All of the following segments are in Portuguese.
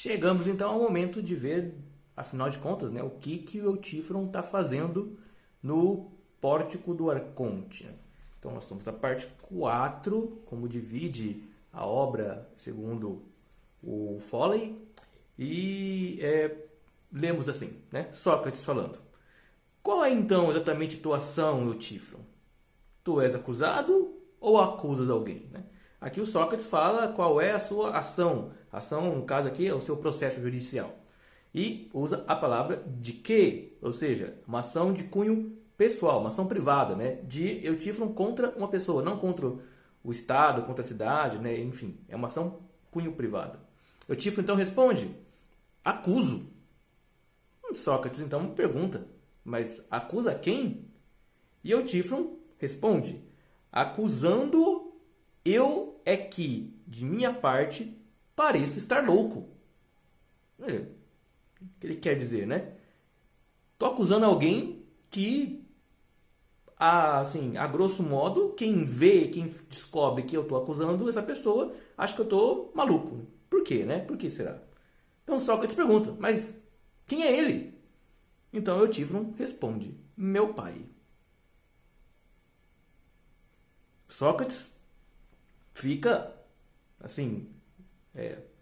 Chegamos então ao momento de ver, afinal de contas, né, o que o Eutífron está fazendo no Pórtico do Arconte. Então nós estamos na parte 4, como divide a obra segundo o Foley, e lemos assim, né, Sócrates falando: qual é então exatamente tua ação, Eutífron? Tu és acusado ou acusas alguém? Né? Aqui o Sócrates fala qual é a sua ação. Ação, no caso aqui, é o seu processo judicial. E usa a palavra de que, ou seja, uma ação de cunho pessoal, uma ação privada, né? De Eutífron contra uma pessoa, não contra o Estado, contra a cidade, né? Enfim, é uma ação cunho privada. Eutífron então responde: acuso. Sócrates então pergunta: mas acusa quem? E Eutífron responde: acusando eu é que, de minha parte, pareça estar louco. O que ele quer dizer, né? Estou acusando alguém que, assim, a grosso modo, quem vê, quem descobre que eu estou acusando essa pessoa, acha que eu estou maluco. Por quê, né? Por que será? Então Sócrates pergunta: mas quem é ele? Então Eutífron responde: meu pai. Sócrates fica, assim,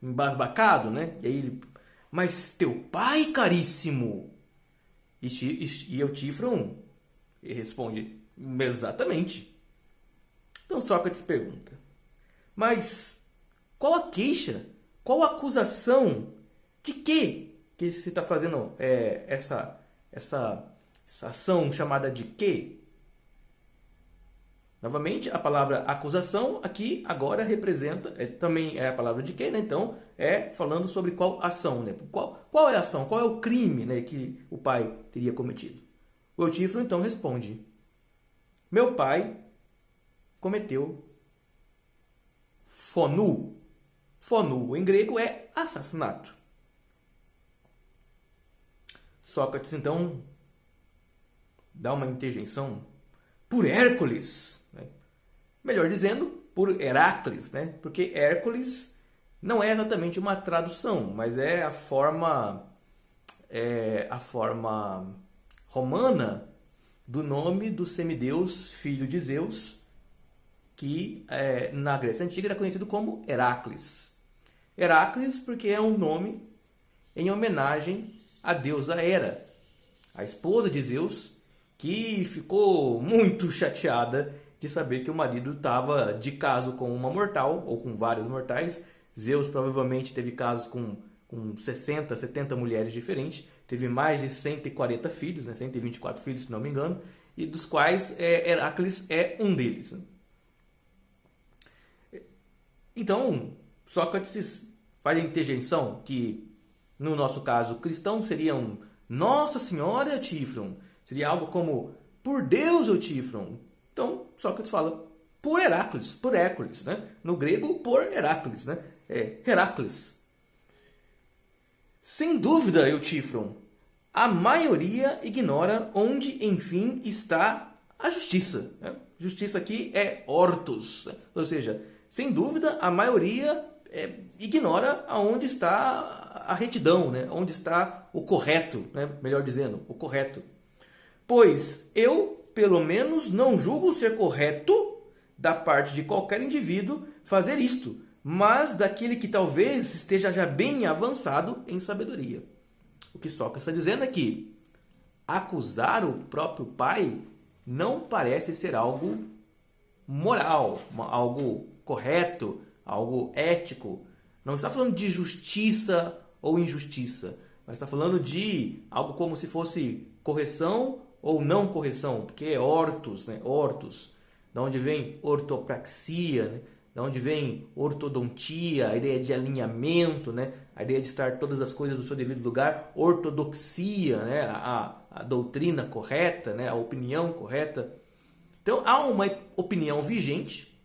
embasbacado, né? E aí ele: mas teu pai, caríssimo? E Eutífron responde: exatamente. Então Sócrates pergunta: mas qual a queixa? Qual a acusação? De quê que você está fazendo essa ação chamada de quê? Novamente, a palavra acusação aqui agora representa, também é a palavra de quê, né? Então, falando sobre qual ação, né? Qual é a ação, qual é o crime, né, que o pai teria cometido. O Eutífron então responde: meu pai cometeu phonu. Phonu, em grego, é assassinato. Sócrates então dá uma interjeição: por Hércules, né? Melhor dizendo, por Heracles, né? Porque Hércules não é exatamente uma tradução, mas é a forma romana do nome do semideus filho de Zeus, que na Grécia Antiga era conhecido como Heracles. Heracles porque é um nome em homenagem à deusa Hera, a esposa de Zeus, que ficou muito chateada de saber que o marido estava de caso com uma mortal, ou com vários mortais. Zeus provavelmente teve casos com 60, 70 mulheres diferentes, teve mais de 140 filhos, né? 124 filhos, se não me engano, e dos quais Heracles é um deles. Então, Sócrates faz a interjeição que, no nosso caso cristão, seria um Nossa Senhora, Eutífron. Seria algo como por Deus, Eutífron. Então, Sócrates fala por Heracles, por Hércules, né? No grego, por Heracles, né? Heracles. Sem dúvida, Eutífron, a maioria ignora onde, enfim, está a justiça. Né? Justiça aqui é ortos, né? Ou seja, sem dúvida, a maioria ignora aonde está a retidão, né? Onde está o correto, né? Melhor dizendo, o correto. Pois eu, pelo menos, não julgo ser correto da parte de qualquer indivíduo fazer isto, mas daquele que talvez esteja já bem avançado em sabedoria. O que Sócrates está dizendo é que acusar o próprio pai não parece ser algo moral, algo correto, algo ético. Não está falando de justiça ou injustiça, mas está falando de algo como se fosse correção ou não correção, porque é ortos, né? Ortos, da onde vem ortopraxia, né? Da onde vem ortodontia, a ideia de alinhamento, né? A ideia de estar todas as coisas no seu devido lugar, ortodoxia, né? A doutrina correta, né? A opinião correta. Então há uma opinião vigente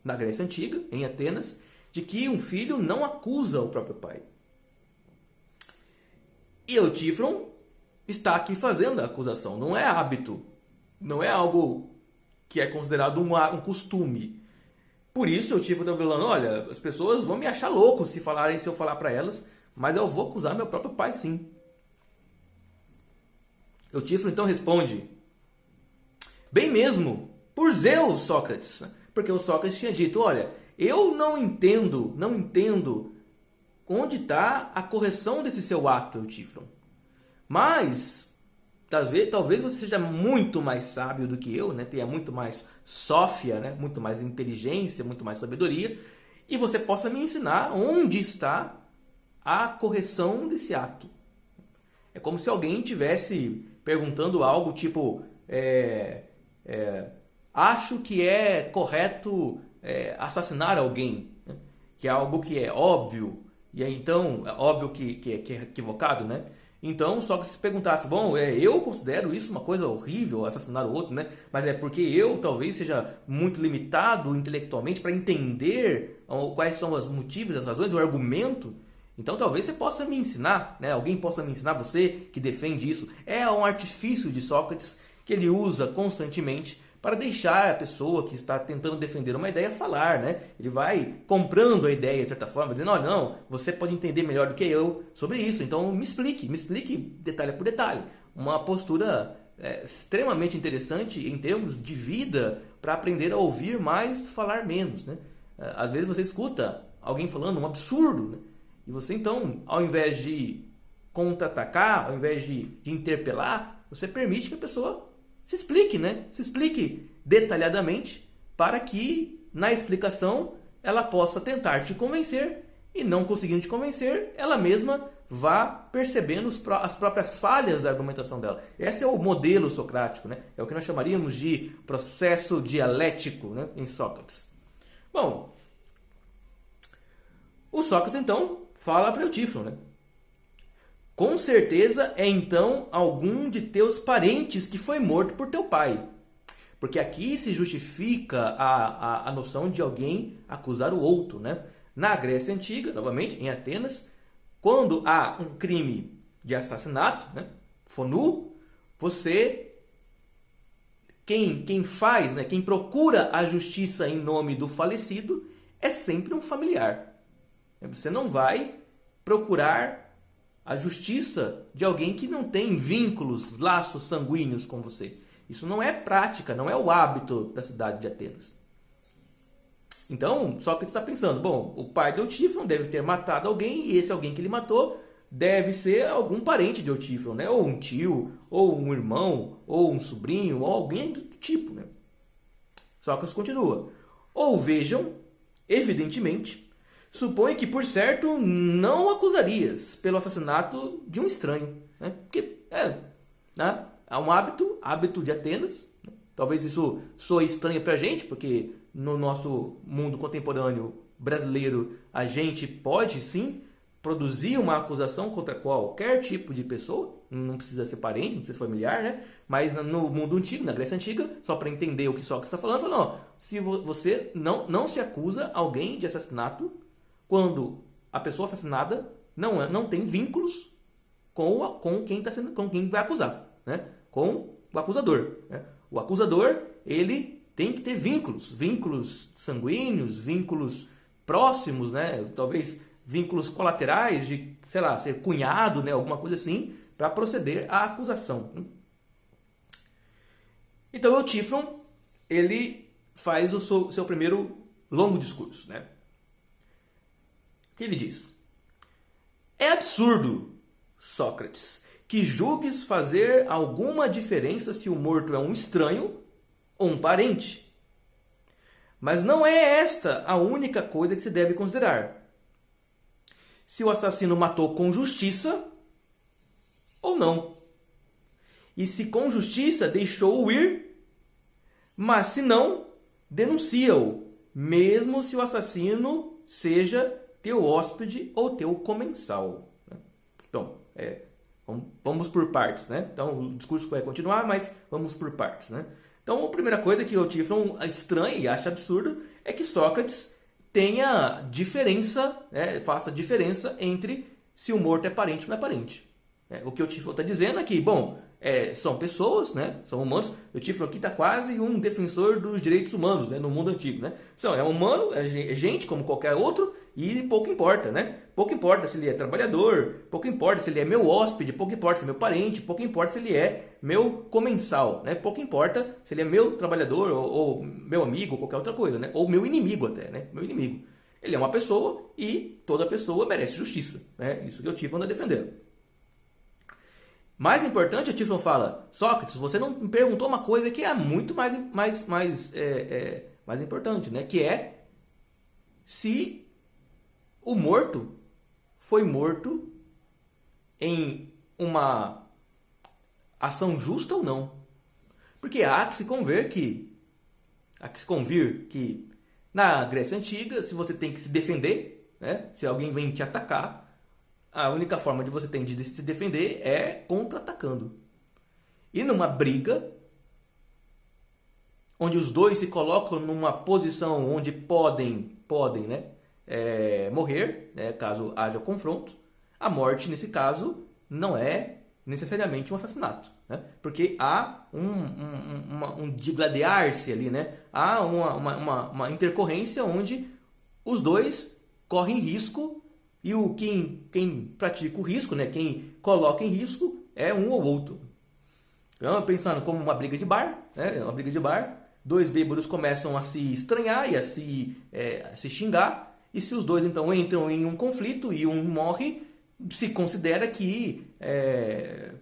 na Grécia Antiga, em Atenas, de que um filho não acusa o próprio pai. E Eutífron está aqui fazendo a acusação. Não é hábito, não é algo que é considerado um costume. Por isso Eutífron está falando: olha, as pessoas vão me achar louco se eu falar para elas, mas eu vou acusar meu próprio pai, sim. Eutífron então responde: bem mesmo, por Zeus, Sócrates. Porque o Sócrates tinha dito: olha, eu não entendo onde está a correção desse seu ato, Eutífron. Mas talvez você seja muito mais sábio do que eu, né? Tenha muito mais sófia, né? Muito mais inteligência, muito mais sabedoria, e você possa me ensinar onde está a correção desse ato. É como se alguém estivesse perguntando algo tipo: acho que é correto assassinar alguém, né? Que é algo que é óbvio, e aí então é óbvio que é equivocado, né? Então, só que se perguntasse: bom, eu considero isso uma coisa horrível, assassinar o outro, né? Mas é porque eu talvez seja muito limitado intelectualmente para entender quais são os motivos, as razões, o argumento. Então, talvez você possa me ensinar, né? Alguém possa me ensinar, você que defende isso. É um artifício de Sócrates que ele usa constantemente para deixar a pessoa que está tentando defender uma ideia falar, né? Ele vai comprando a ideia de certa forma, dizendo: olha, não, você pode entender melhor do que eu sobre isso, então me explique detalhe por detalhe. Uma postura extremamente interessante em termos de vida para aprender a ouvir mais, falar menos, né? Às vezes você escuta alguém falando um absurdo, né? E você então, ao invés de contra-atacar, ao invés de interpelar, você permite que a pessoa se explique, né? Se explique detalhadamente para que, na explicação, ela possa tentar te convencer e, não conseguindo te convencer, ela mesma vá percebendo as próprias falhas da argumentação dela. Esse é o modelo socrático, né? É o que nós chamaríamos de processo dialético, né? Em Sócrates. Bom, o Sócrates, então, fala para Eutífron, né? Com certeza é então algum de teus parentes que foi morto por teu pai. Porque aqui se justifica a noção de alguém acusar o outro, né? Na Grécia Antiga, novamente, em Atenas, quando há um crime de assassinato, né? Fonú, quem faz, né? Quem procura a justiça em nome do falecido é sempre um familiar. Você não vai procurar a justiça de alguém que não tem vínculos, laços sanguíneos com você. Isso não é prática, não é o hábito da cidade de Atenas. Então, Sócrates está pensando: bom, o pai de Eutífron deve ter matado alguém, e esse alguém que ele matou deve ser algum parente de Eutífron, né? Ou um tio, ou um irmão, ou um sobrinho, ou alguém do tipo, né? Sócrates continua: ou vejam, evidentemente, supõe que, por certo, não acusarias pelo assassinato de um estranho, né? Porque né? É um hábito de Atenas. Né? Talvez isso soe estranho para a gente, porque no nosso mundo contemporâneo brasileiro a gente pode sim produzir uma acusação contra qualquer tipo de pessoa, não precisa ser parente, não precisa ser familiar, né? Mas no mundo antigo, na Grécia Antiga, só para entender o que Sócrates está falando, não, se você não se acusa alguém de assassinato quando a pessoa assassinada não tem vínculos com quem vai acusar, né? Com o acusador, né? O acusador, ele tem que ter vínculos sanguíneos, vínculos próximos, né? Talvez vínculos colaterais de, sei lá, ser cunhado, né? Alguma coisa assim, para proceder à acusação. Então, Eutífron, ele faz o seu primeiro longo discurso, né? O que ele diz? É absurdo, Sócrates, que julgues fazer alguma diferença se o morto é um estranho ou um parente. Mas não é esta a única coisa que se deve considerar. Se o assassino matou com justiça ou não. E se com justiça deixou-o ir, mas se não, denuncia-o, mesmo se o assassino seja teu hóspede ou teu comensal. Então, vamos por partes, né? Então, o discurso vai continuar, mas vamos por partes, né? Então, a primeira coisa que o Eutífron estranha e acha absurdo é que Sócrates tenha diferença, né? Faça diferença entre se o morto é parente ou não é parente. O que o Eutífron está dizendo é que, bom, são pessoas, né? São humanos. O Eutífron aqui está quase um defensor dos direitos humanos, né? No mundo antigo, né? É humano, é gente como qualquer outro, e pouco importa, né? Pouco importa se ele é trabalhador, pouco importa se ele é meu hóspede, pouco importa se ele é meu parente, pouco importa se ele é meu comensal, né? Pouco importa se ele é meu trabalhador ou meu amigo ou qualquer outra coisa, né? Ou meu inimigo até, né? Meu inimigo. Ele é uma pessoa e toda pessoa merece justiça, né? Isso que o Tifon anda defendendo. Mais importante, o Tifon fala, Sócrates, você não me perguntou uma coisa que é muito mais importante, né? Que é se o morto foi morto em uma ação justa ou não. Porque há que se convir que na Grécia Antiga, se você tem que se defender, né? Se alguém vem te atacar, a única forma de você ter de se defender é contra-atacando. E numa briga, onde os dois se colocam numa posição onde podem né, morrer, né, caso haja confronto, a morte, nesse caso, não é necessariamente um assassinato. Né? Porque há um digladiar-se ali, né? Há uma intercorrência onde os dois correm risco e quem pratica o risco, né? Quem coloca em risco é um ou outro. Então, pensando como uma briga de bar, né? Uma briga de bar, dois bêbados começam a se estranhar e a se xingar, e se os dois então entram em um conflito e um morre, se considera que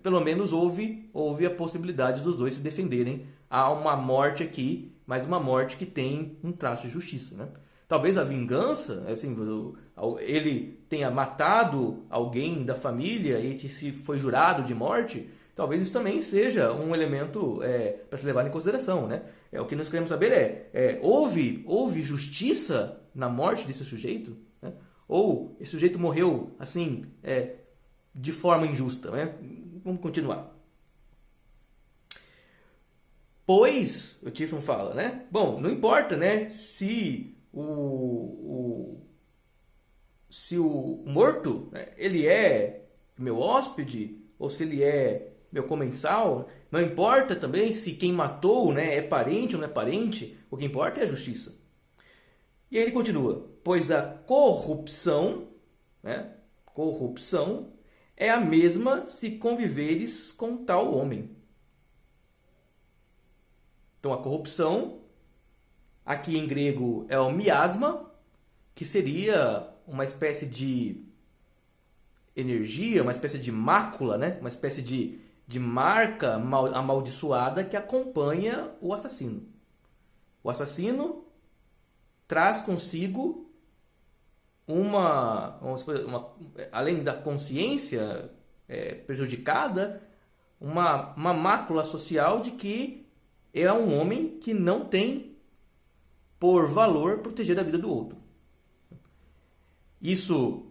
pelo menos houve a possibilidade dos dois se defenderem. Há uma morte aqui, mas uma morte que tem um traço de justiça, né? Talvez a vingança, assim, ele tenha matado alguém da família e se foi jurado de morte, talvez isso também seja um elemento para se levar em consideração, né? O que nós queremos saber houve justiça na morte desse sujeito? Né? Ou esse sujeito morreu assim de forma injusta? Né? Vamos continuar. Pois, o Tifon fala, né? Bom, não importa, né? Se o morto, né, ele é meu hóspede ou se ele é meu comensal, não importa também se quem matou, né, é parente ou não é parente, o que importa é a justiça. E aí ele continua, pois a corrupção, né, corrupção é a mesma se conviveres com tal homem. Então a corrupção, aqui em grego é o miasma, que seria uma espécie de energia, uma espécie de mácula, né? Uma espécie de marca amaldiçoada que acompanha o assassino. O assassino traz consigo além da consciência prejudicada, uma mácula social de que é um homem que não tem por valor proteger a vida do outro. Isso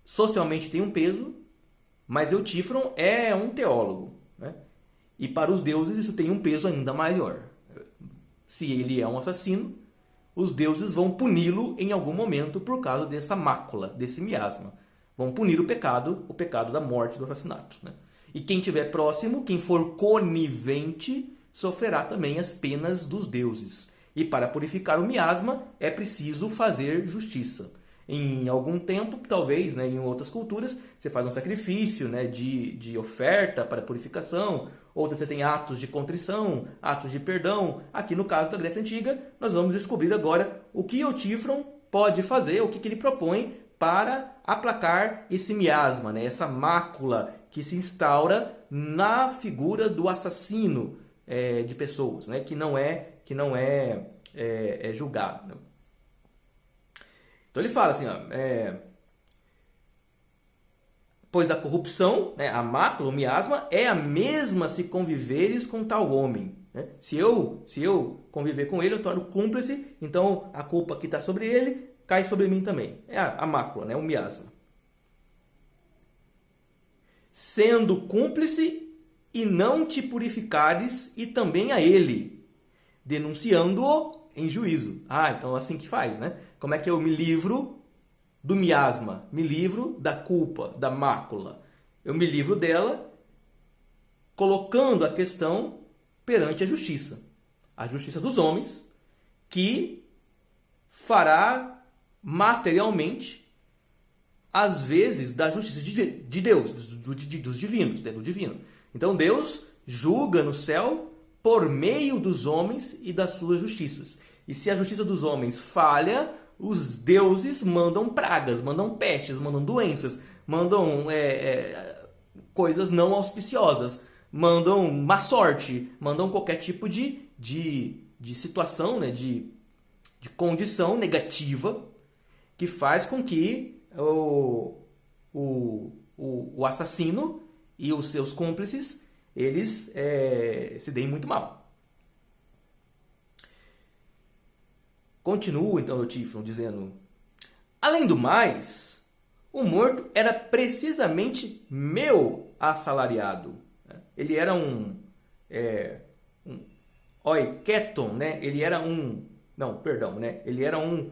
socialmente tem um peso, mas Eutífron é um teólogo, né? E para os deuses isso tem um peso ainda maior. Se ele é um assassino, os deuses vão puni-lo em algum momento por causa dessa mácula, desse miasma. Vão punir o pecado da morte, do assassinato, né? E quem estiver próximo, quem for conivente, sofrerá também as penas dos deuses. E para purificar o miasma é preciso fazer justiça. Em algum tempo, talvez, né, em outras culturas, você faz um sacrifício, né, de oferta para purificação, outras você tem atos de contrição, atos de perdão. Aqui no caso da Grécia Antiga, nós vamos descobrir agora o que Eutífron pode fazer, o que ele propõe para aplacar esse miasma, né, essa mácula que se instaura na figura do assassino de pessoas, né, que não é julgado. Então ele fala assim, pois a corrupção, né, a mácula, o miasma, é a mesma se conviveres com tal homem. Né? Se eu conviver com ele, eu torno cúmplice, então a culpa que está sobre ele cai sobre mim também. É a mácula, né, o miasma. Sendo cúmplice e não te purificares e também a ele, denunciando-o em juízo. Então é assim que faz, né? Como é que eu me livro do miasma? Me livro da culpa, da mácula. Eu me livro dela colocando a questão perante a justiça dos homens, que fará materialmente, às vezes, da justiça de Deus, dos divinos, do divino. Então Deus julga no céu por meio dos homens e das suas justiças. E se a justiça dos homens falha, os deuses mandam pragas, mandam pestes, mandam doenças, mandam coisas não auspiciosas, mandam má sorte, mandam qualquer tipo de situação, né, de condição negativa que faz com que o assassino e os seus cúmplices eles se deem muito mal. Continua então Eutífron dizendo: além do mais, o morto era precisamente meu assalariado. Ele era um oiketon, né? Ele era ele era um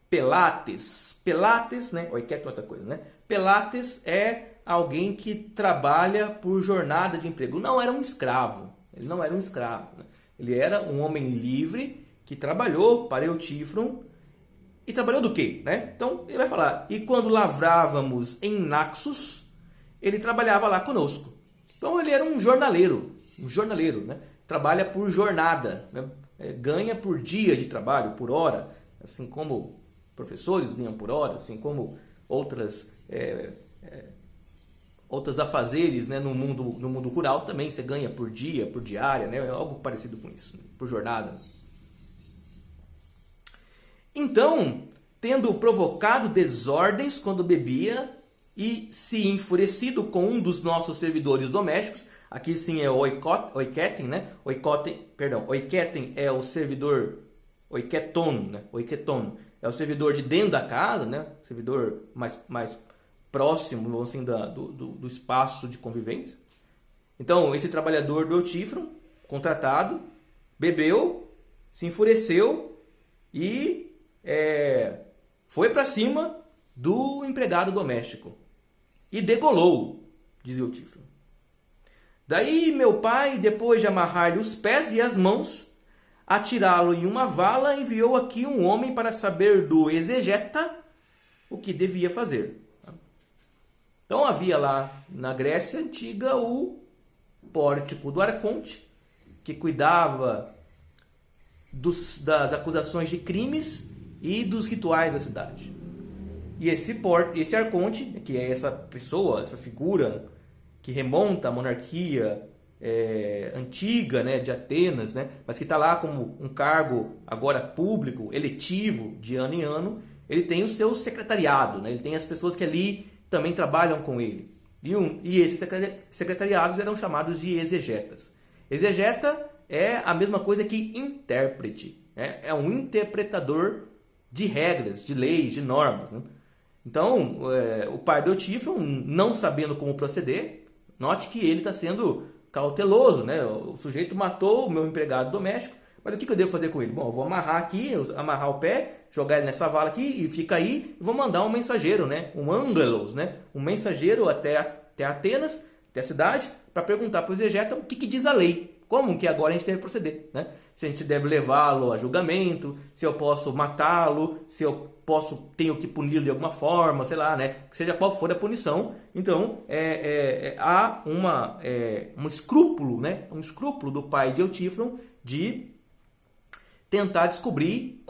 pelates. Pelates, né? Oiketon é outra coisa, né? Pelates é alguém que trabalha por jornada de emprego. Não era um escravo. Ele não era um escravo. Né? Ele era um homem livre que trabalhou para Eutífron. E trabalhou do quê? Né? Então, ele vai falar: e quando lavrávamos em Naxos, ele trabalhava lá conosco. Então, ele era um jornaleiro, né? Trabalha por jornada, né? Ganha por dia de trabalho, por hora, assim como professores ganham por hora, assim como outras afazeres, né? no mundo rural também você ganha por dia, por diária, né? É algo parecido com isso, por jornada. Então, tendo provocado desordens quando bebia e se enfurecido com um dos nossos servidores domésticos, aqui sim é o oiketen, né? Oiketen é o servidor, oiketon, né? Oiketon é o servidor de dentro da casa, né? Servidor mais próximo, assim, do espaço de convivência. Então, esse trabalhador do Eutífron, contratado, bebeu, se enfureceu e foi para cima do empregado doméstico e degolou, diz Eutífron. Daí meu pai, depois de amarrar-lhe os pés e as mãos, atirá-lo em uma vala, enviou aqui um homem para saber do exegeta o que devia fazer. Então havia lá na Grécia Antiga o pórtico do Arconte, que cuidava das acusações de crimes e dos rituais da cidade. E esse arconte, que é essa pessoa, essa figura que remonta à monarquia antiga, né, de Atenas, né, mas que está lá como um cargo agora público, eletivo, de ano em ano, ele tem o seu secretariado, né, ele tem as pessoas que ali também trabalham com ele. E esses secretariados eram chamados de exegetas. Exegeta é a mesma coisa que intérprete, né? É um interpretador de regras, de leis, de normas, né? Então, o pai do Eutífron, não sabendo como proceder, note que ele está sendo cauteloso, né? O sujeito matou o meu empregado doméstico, mas o que eu devo fazer com ele? Bom, eu vou amarrar aqui, amarrar o pé, jogar ele nessa vala aqui e fica aí, e vou mandar um mensageiro, né? Um angelos, né? Um mensageiro até Atenas, até a cidade, para perguntar para o exegeta o que diz a lei. Como que agora a gente deve proceder, né? Se a gente deve levá-lo a julgamento, se eu posso matá-lo, se eu tenho que puni-lo de alguma forma, sei lá, né? Seja qual for a punição. Então, há um escrúpulo, né? Um escrúpulo do pai de Eutífron de tentar descobrir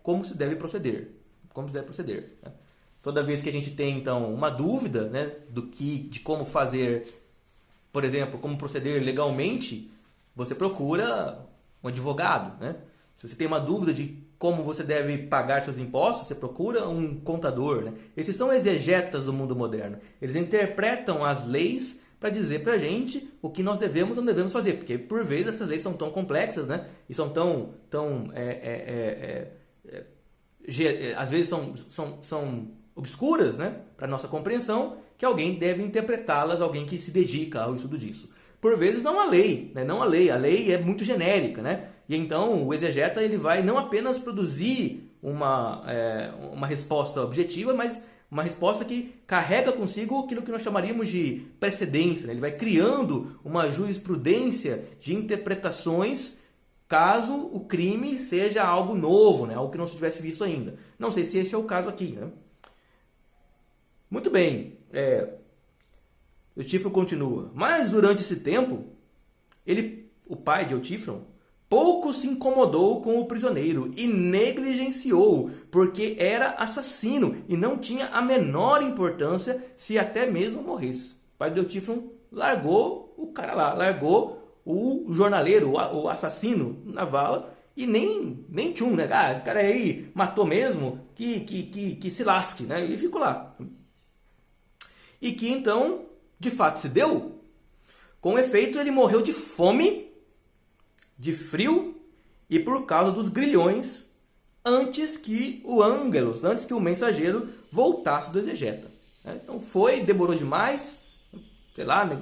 como se deve proceder. Né? Toda vez que a gente tem, então, uma dúvida, né, de como fazer, por exemplo, como proceder legalmente, você procura um advogado, né? Se você tem uma dúvida de como você deve pagar seus impostos, você procura um contador, né? Esses são exegetas do mundo moderno. Eles interpretam as leis para dizer para a gente o que nós devemos ou não devemos fazer, porque por vezes essas leis são tão complexas, né? E são às vezes são obscuras, né, para nossa compreensão, que alguém deve interpretá-las, alguém que se dedica ao estudo disso. Por vezes não há lei, né? Não há lei, a lei é muito genérica, né? E então o exegeta ele vai não apenas produzir uma resposta objetiva, mas uma resposta que carrega consigo aquilo que nós chamaríamos de precedência, né? Ele vai criando uma jurisprudência de interpretações caso o crime seja algo novo, né? Algo que não se tivesse visto ainda. Não sei se esse é o caso aqui, né? Muito bem, Eutífron continua. Mas durante esse tempo, o pai de Eutífron, pouco se incomodou com o prisioneiro e negligenciou, porque era assassino e não tinha a menor importância se até mesmo morresse. O pai de Eutífron largou o cara lá, largou o jornaleiro, o assassino na vala e nem tchum, né? O cara aí matou mesmo, que se lasque, né? E ficou lá. E que então, de fato, se deu. Com efeito, ele morreu de fome, de frio e por causa dos grilhões antes que o mensageiro voltasse do exegeta. Então demorou demais, sei lá, né?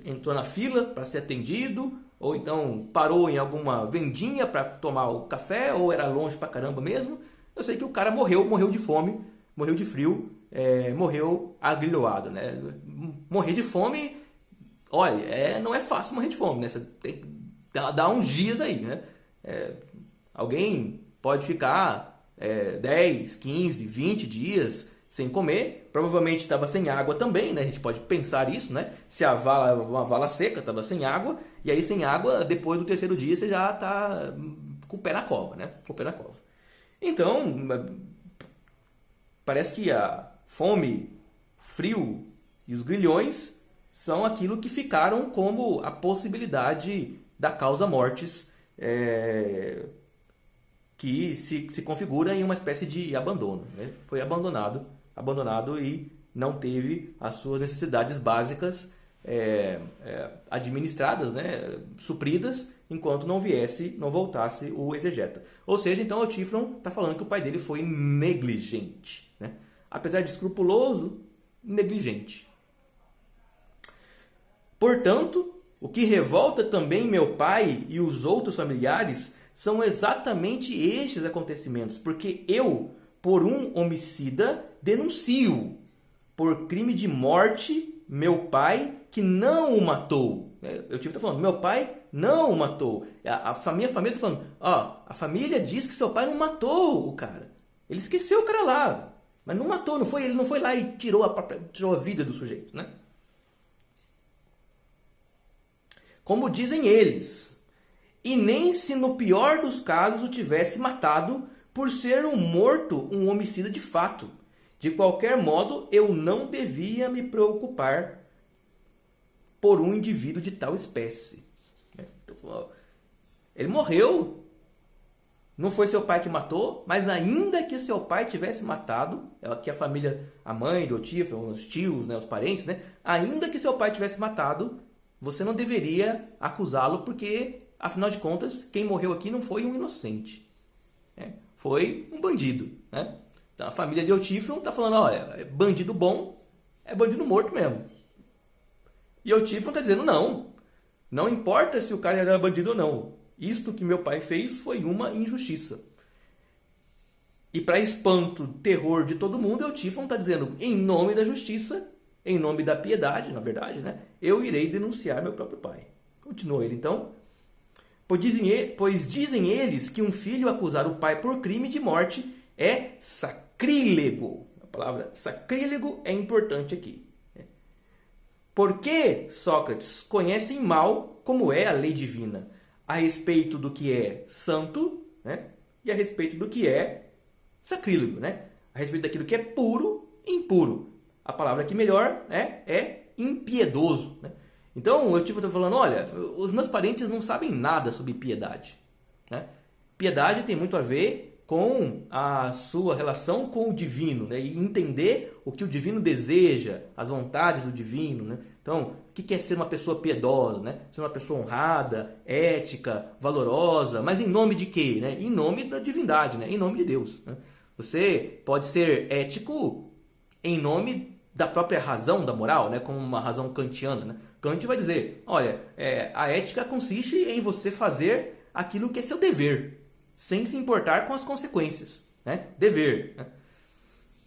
Entrou na fila para ser atendido, ou então parou em alguma vendinha para tomar o café, ou era longe pra caramba mesmo. Eu sei que o cara morreu de fome, morreu de frio, morreu agrilhoado, né? Morrer de fome, olha, não é fácil morrer de fome, né? Você tem que dar uns dias aí, né? Alguém pode ficar 10, 15, 20 dias sem comer, provavelmente estava sem água também, né? A gente pode pensar isso, né? Se a vala é uma vala seca, estava sem água, e aí sem água, depois do terceiro dia, você já está com o pé na cova, né? Com o pé na cova. Então, parece que a fome, frio e os grilhões são aquilo que ficaram como a possibilidade da causa mortis, que se configura em uma espécie de abandono, né? Foi abandonado e não teve as suas necessidades básicas administradas, né? Supridas, enquanto não voltasse o exegeta. Ou seja, então Eutífron está falando que o pai dele foi negligente, né? Apesar de escrupuloso, negligente. Portanto, o que revolta também meu pai e os outros familiares são exatamente estes acontecimentos, porque eu, por um homicida, denuncio por crime de morte meu pai que não o matou. Eu tive que estar falando, meu pai não o matou. Minha família está falando, a família diz que seu pai não matou o cara. Ele esqueceu o cara lá, mas não matou, ele não foi lá e tirou a vida do sujeito, né? Como dizem eles, e nem se no pior dos casos o tivesse matado por ser um homicida de fato. De qualquer modo, eu não devia me preocupar por um indivíduo de tal espécie. Ele morreu. Não foi seu pai que matou, mas ainda que seu pai tivesse matado, que a família, a mãe do Eutífron, os tios, né, os parentes, né, ainda que seu pai tivesse matado, você não deveria acusá-lo, porque, afinal de contas, quem morreu aqui não foi um inocente, né? Foi um bandido, né? Então, a família de Eutífron está falando, olha, bandido bom é bandido morto mesmo. E Eutífron está dizendo, não importa se o cara era bandido ou não. Isto que meu pai fez foi uma injustiça. E para espanto, terror de todo mundo, Eutífron está dizendo, em nome da justiça, em nome da piedade, na verdade, né, eu irei denunciar meu próprio pai. Continua ele, então. Pois dizem eles que um filho acusar o pai por crime de morte é sacrílego. A palavra sacrílego é importante aqui. Porque, Sócrates, conhecem mal como é a lei divina, a respeito do que é santo, né, e a respeito do que é sacrílego, né, a respeito daquilo que é puro e impuro. A palavra aqui melhor, né, é impiedoso, né? Então, o Eutífron está falando, olha, os meus parentes não sabem nada sobre piedade, né? Piedade tem muito a ver com a sua relação com o divino, né? E entender o que o divino deseja, as vontades do divino, né? Então, o que é ser uma pessoa piedosa, né? Ser uma pessoa honrada, ética, valorosa, mas em nome de quê, né? Em nome da divindade, né? Em nome de Deus, né? Você pode ser ético em nome da própria razão da moral, né? Como uma razão kantiana, né? Kant vai dizer, olha, a ética consiste em você fazer aquilo que é seu dever, sem se importar com as consequências, né? Dever, né?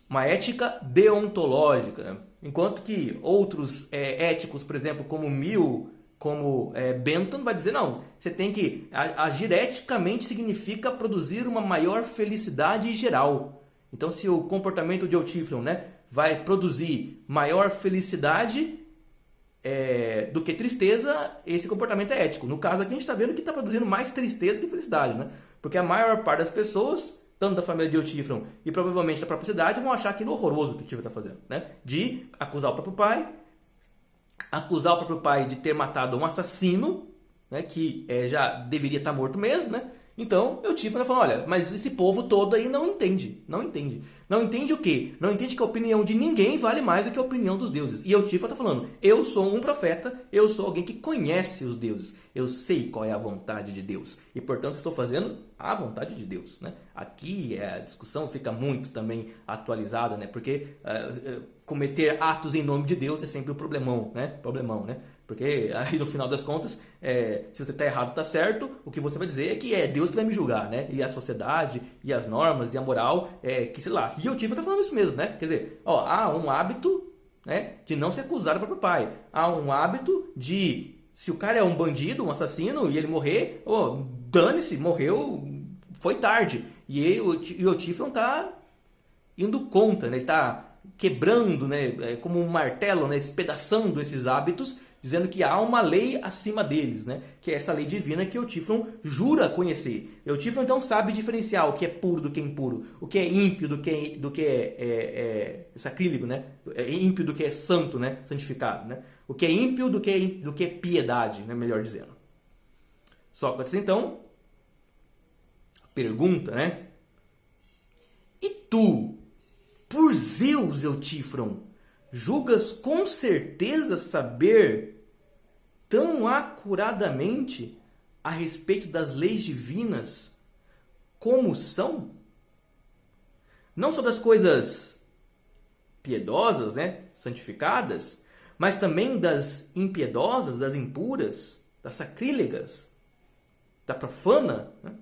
Uma ética deontológica, né? Enquanto que outros éticos, por exemplo, como Mill como Bentham vai dizer, não, você tem que agir eticamente significa produzir uma maior felicidade geral. Então, se o comportamento de Eutífron, né, vai produzir maior felicidade do que tristeza, esse comportamento é ético. No caso aqui a gente está vendo que está produzindo mais tristeza que felicidade, né? Porque a maior parte das pessoas, tanto da família de Eutífron e provavelmente da própria cidade, vão achar aquilo horroroso que o Eutífron está fazendo, né? De acusar o próprio pai de ter matado um assassino, né, que já deveria estar morto mesmo, né? Então, Eutífron está falando, olha, mas esse povo todo aí não entende. Não entende o quê? Não entende que a opinião de ninguém vale mais do que a opinião dos deuses. E Eutífron está falando, eu sou um profeta, eu sou alguém que conhece os deuses. Eu sei qual é a vontade de Deus. E, portanto, estou fazendo a vontade de Deus, né? Aqui a discussão fica muito também atualizada, né? Porque cometer atos em nome de Deus é sempre um problemão, né? Porque aí no final das contas, se você está errado, está certo, o que você vai dizer é que é Deus que vai me julgar, né? E a sociedade, e as normas, e a moral, que se lasque. E o Eutífron está falando isso mesmo, né? Quer dizer, há um hábito, né, de não se acusar o próprio pai. Há um hábito de, se o cara é um bandido, um assassino, e ele morrer, dane-se, morreu, foi tarde. E o Eutífron está indo contra, né? Ele está quebrando, né, como um martelo, né, espedaçando esses hábitos, dizendo que há uma lei acima deles, né? Que é essa lei divina que Eutífron jura conhecer. Eutífron então sabe diferenciar o que é puro do que é impuro, o que é ímpio do que é sacrílego, né? Ímpio do que é santo, né? Santificado, né? O que é ímpio do que é piedade, né? Melhor dizendo. Sócrates então pergunta, né? E tu, por Zeus, Eutífron, julgas com certeza saber tão acuradamente a respeito das leis divinas como são? Não só das coisas piedosas, né, santificadas, mas também das impiedosas, das impuras, das sacrílegas, da profana, né?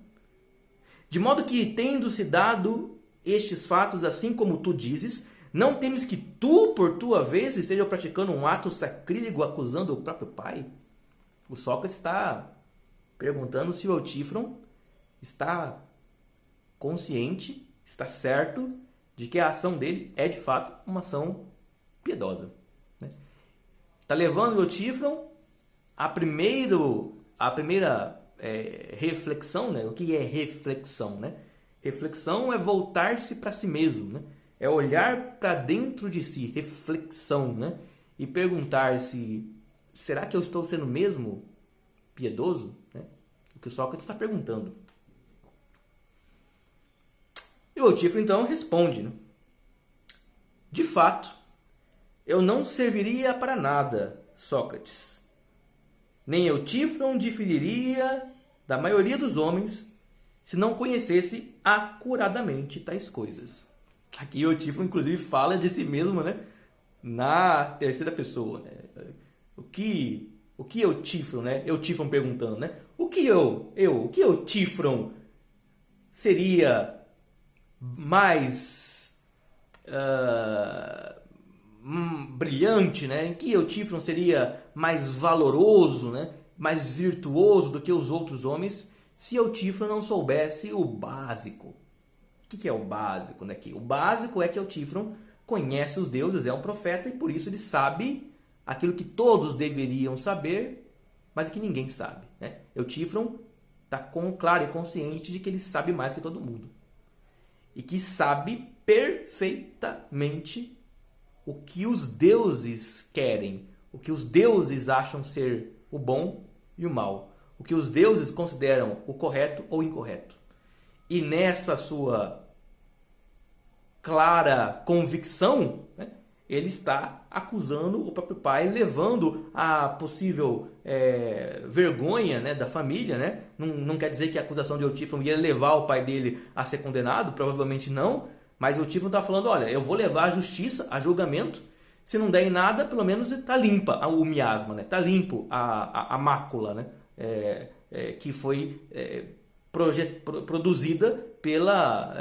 De modo que, tendo-se dado estes fatos, assim como tu dizes, não temes que tu, por tua vez, esteja praticando um ato sacrílego acusando o próprio pai? O Sócrates está perguntando se o Eutífron está consciente, está certo de que a ação dele é de fato uma ação piedosa, né? Está levando o Eutífron a primeira reflexão, né? O que é reflexão, né? Reflexão é voltar-se para si mesmo, né? É olhar para dentro de si, reflexão, né? E perguntar-se, será que eu estou sendo mesmo piedoso? Né? O que o Sócrates está perguntando. E o Eutífron então responde, né? De fato, eu não serviria para nada, Sócrates. Nem Eutífron diferiria da maioria dos homens se não conhecesse acuradamente tais coisas. Aqui o Eutífron, inclusive, fala de si mesmo, né, na terceira pessoa, né? O que Eutífron, né? Eutífron perguntando, né? O que Eutífron seria mais brilhante, né? Em que Eutífron seria mais valoroso, né? Mais virtuoso do que os outros homens, se Eutífron não soubesse o básico. O que é o básico, né? O básico é que Eutífron conhece os deuses, é um profeta e por isso ele sabe aquilo que todos deveriam saber, mas que ninguém sabe, né? Eutífron está claro e consciente de que ele sabe mais que todo mundo e que sabe perfeitamente o que os deuses querem, o que os deuses acham ser o bom e o mal, o que os deuses consideram o correto ou incorreto. E nessa sua clara convicção, né, ele está acusando o próprio pai, levando a possível vergonha, né, da família, né? Não quer dizer que a acusação de Eutífron ia levar o pai dele a ser condenado, provavelmente não, mas Eutífron está falando, olha, eu vou levar a justiça, a julgamento, se não der em nada, pelo menos está limpa o miasma, né? Está limpo a mácula, né? Que foi produzida pela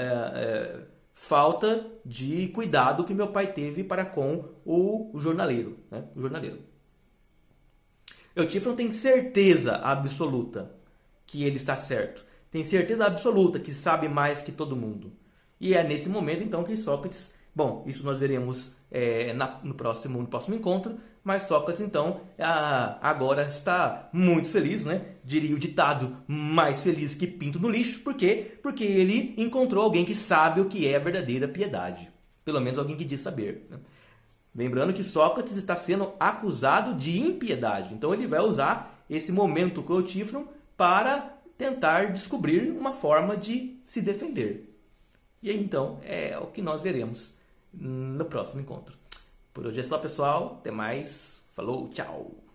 falta de cuidado que meu pai teve para com o jornaleiro, né? O jornaleiro. Eutífron tem certeza absoluta que ele está certo. Tem certeza absoluta que sabe mais que todo mundo. E é nesse momento, então, que Sócrates... Bom, isso nós veremos no próximo encontro, mas Sócrates, então, agora está muito feliz, né? Diria o ditado, mais feliz que pinto no lixo. Por quê? Porque ele encontrou alguém que sabe o que é verdadeira piedade. Pelo menos alguém que diz saber, né? Lembrando que Sócrates está sendo acusado de impiedade. Então ele vai usar esse momento com Eutífron para tentar descobrir uma forma de se defender. E aí, então, é o que nós veremos no próximo encontro. Por hoje é só, pessoal. Até mais. Falou, tchau.